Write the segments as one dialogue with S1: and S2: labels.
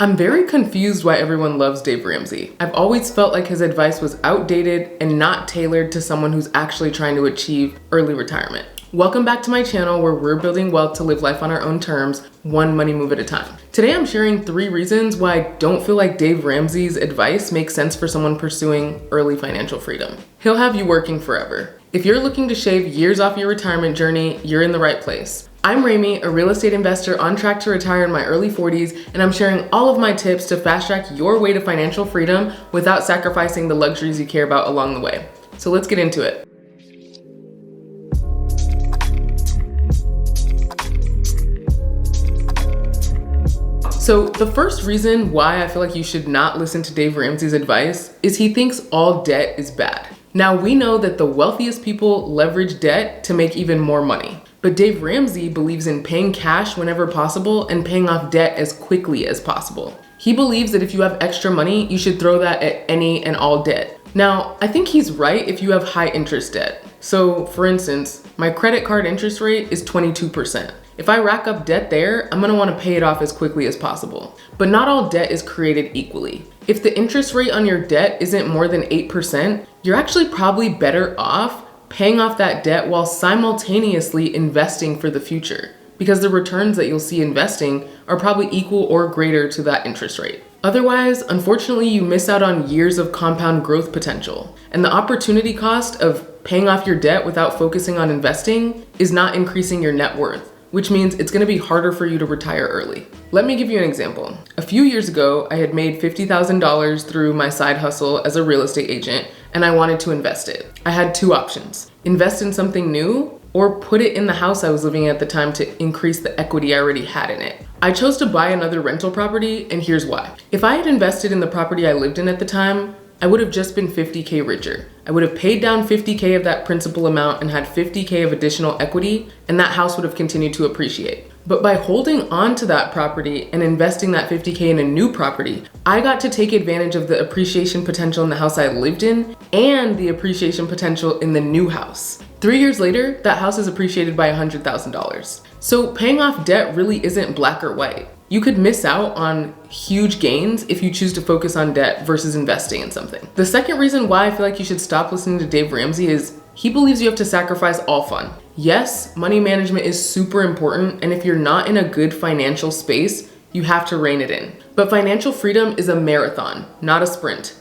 S1: I'm very confused why everyone loves Dave Ramsey. I've always felt like his advice was outdated and not tailored to someone who's actually trying to achieve early retirement. Welcome back to my channel where we're building wealth to live life on our own terms, one money move at a time. Today I'm sharing 3 reasons why I don't feel like Dave Ramsey's advice makes sense for someone pursuing early financial freedom. He'll have you working forever. If you're looking to shave years off your retirement journey, you're in the right place. I'm Rami, a real estate investor on track to retire in my early 40s, and I'm sharing all of my tips to fast track your way to financial freedom without sacrificing the luxuries you care about along the way. So let's get into it. So the first reason why I feel like you should not listen to Dave Ramsey's advice is he thinks all debt is bad. Now we know that the wealthiest people leverage debt to make even more money. But Dave Ramsey believes in paying cash whenever possible and paying off debt as quickly as possible. He believes that if you have extra money, you should throw that at any and all debt. Now, I think he's right if you have high interest debt. So for instance, my credit card interest rate is 22%. If I rack up debt there, I'm gonna wanna pay it off as quickly as possible. But not all debt is created equally. If the interest rate on your debt isn't more than 8%, you're actually probably better off paying off that debt while simultaneously investing for the future, because the returns that you'll see investing are probably equal or greater to that interest rate. Otherwise, unfortunately, you miss out on years of compound growth potential, and the opportunity cost of paying off your debt without focusing on investing is not increasing your net worth, which means it's gonna be harder for you to retire early. Let me give you an example. A few years ago, I had made $50,000 through my side hustle as a real estate agent, and I wanted to invest it. I had 2 options: invest in something new or put it in the house I was living in at the time to increase the equity I already had in it. I chose to buy another rental property, and here's why. If I had invested in the property I lived in at the time, I would have just been $50K richer. I would have paid down $50K of that principal amount and had $50K of additional equity, and that house would have continued to appreciate. But by holding on to that property and investing that $50K in a new property, I got to take advantage of the appreciation potential in the house I lived in and the appreciation potential in the new house. 3 years later, that house is appreciated by $100,000. So paying off debt really isn't black or white. You could miss out on huge gains if you choose to focus on debt versus investing in something. The second reason why I feel like you should stop listening to Dave Ramsey is he believes you have to sacrifice all fun. Yes, money management is super important, and if you're not in a good financial space, you have to rein it in. But financial freedom is a marathon, not a sprint.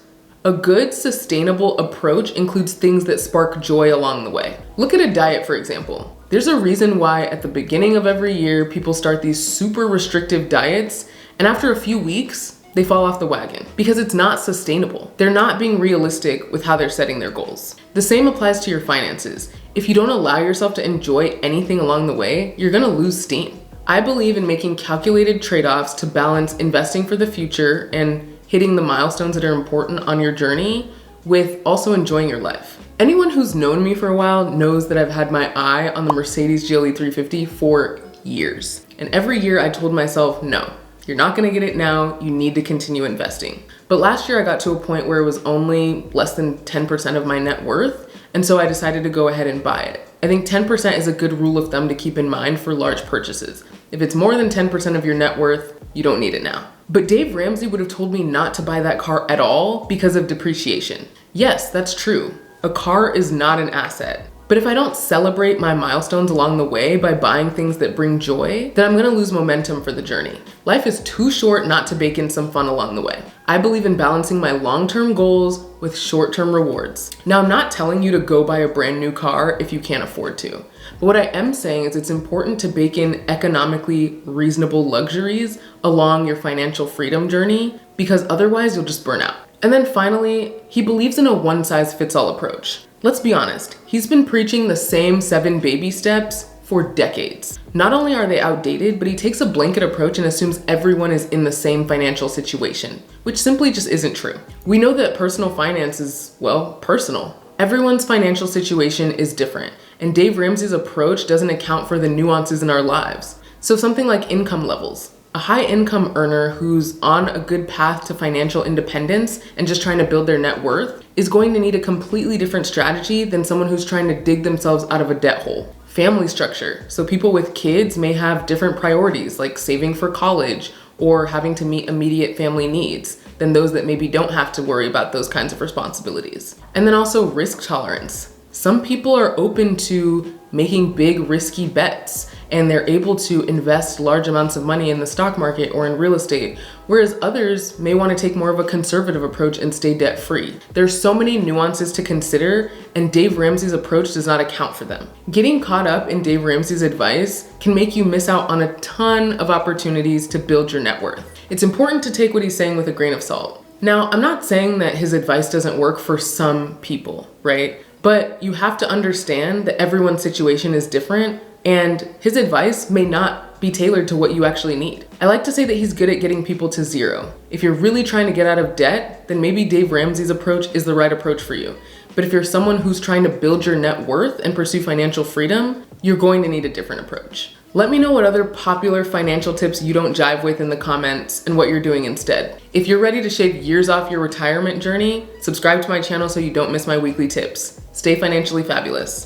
S1: A good, sustainable approach includes things that spark joy along the way. Look at a diet, for example. There's a reason why at the beginning of every year, people start these super restrictive diets, and after a few weeks, they fall off the wagon because it's not sustainable. They're not being realistic with how they're setting their goals. The same applies to your finances. If you don't allow yourself to enjoy anything along the way, you're gonna lose steam. I believe in making calculated trade-offs to balance investing for the future and hitting the milestones that are important on your journey with also enjoying your life. Anyone who's known me for a while knows that I've had my eye on the Mercedes GLE 350 for years. And every year I told myself, no, you're not gonna get it now, you need to continue investing. But last year I got to a point where it was only less than 10% of my net worth, and so I decided to go ahead and buy it. I think 10% is a good rule of thumb to keep in mind for large purchases. If it's more than 10% of your net worth, you don't need it now. But Dave Ramsey would have told me not to buy that car at all because of depreciation. Yes, that's true. A car is not an asset. But if I don't celebrate my milestones along the way by buying things that bring joy, then I'm gonna lose momentum for the journey. Life is too short not to bake in some fun along the way. I believe in balancing my long-term goals with short-term rewards. Now, I'm not telling you to go buy a brand new car if you can't afford to. But what I am saying is it's important to bake in economically reasonable luxuries along your financial freedom journey, because otherwise you'll just burn out. And then finally, he believes in a one-size-fits-all approach. Let's be honest, he's been preaching the same 7 baby steps for decades. Not only are they outdated, but he takes a blanket approach and assumes everyone is in the same financial situation, which simply just isn't true. We know that personal finance is, well, personal. Everyone's financial situation is different, and Dave Ramsey's approach doesn't account for the nuances in our lives. So something like income levels. A high income earner who's on a good path to financial independence and just trying to build their net worth is going to need a completely different strategy than someone who's trying to dig themselves out of a debt hole. Family structure. So people with kids may have different priorities like saving for college or having to meet immediate family needs than those that maybe don't have to worry about those kinds of responsibilities. And then also risk tolerance. Some people are open to making big risky bets and they're able to invest large amounts of money in the stock market or in real estate, whereas others may want to take more of a conservative approach and stay debt-free. There's so many nuances to consider, and Dave Ramsey's approach does not account for them. Getting caught up in Dave Ramsey's advice can make you miss out on a ton of opportunities to build your net worth. It's important to take what he's saying with a grain of salt. Now, I'm not saying that his advice doesn't work for some people, right? But you have to understand that everyone's situation is different, and his advice may not be tailored to what you actually need. I like to say that he's good at getting people to zero. If you're really trying to get out of debt, then maybe Dave Ramsey's approach is the right approach for you. But if you're someone who's trying to build your net worth and pursue financial freedom, you're going to need a different approach. Let me know what other popular financial tips you don't jive with in the comments and what you're doing instead. If you're ready to shave years off your retirement journey, subscribe to my channel so you don't miss my weekly tips. Stay financially fabulous.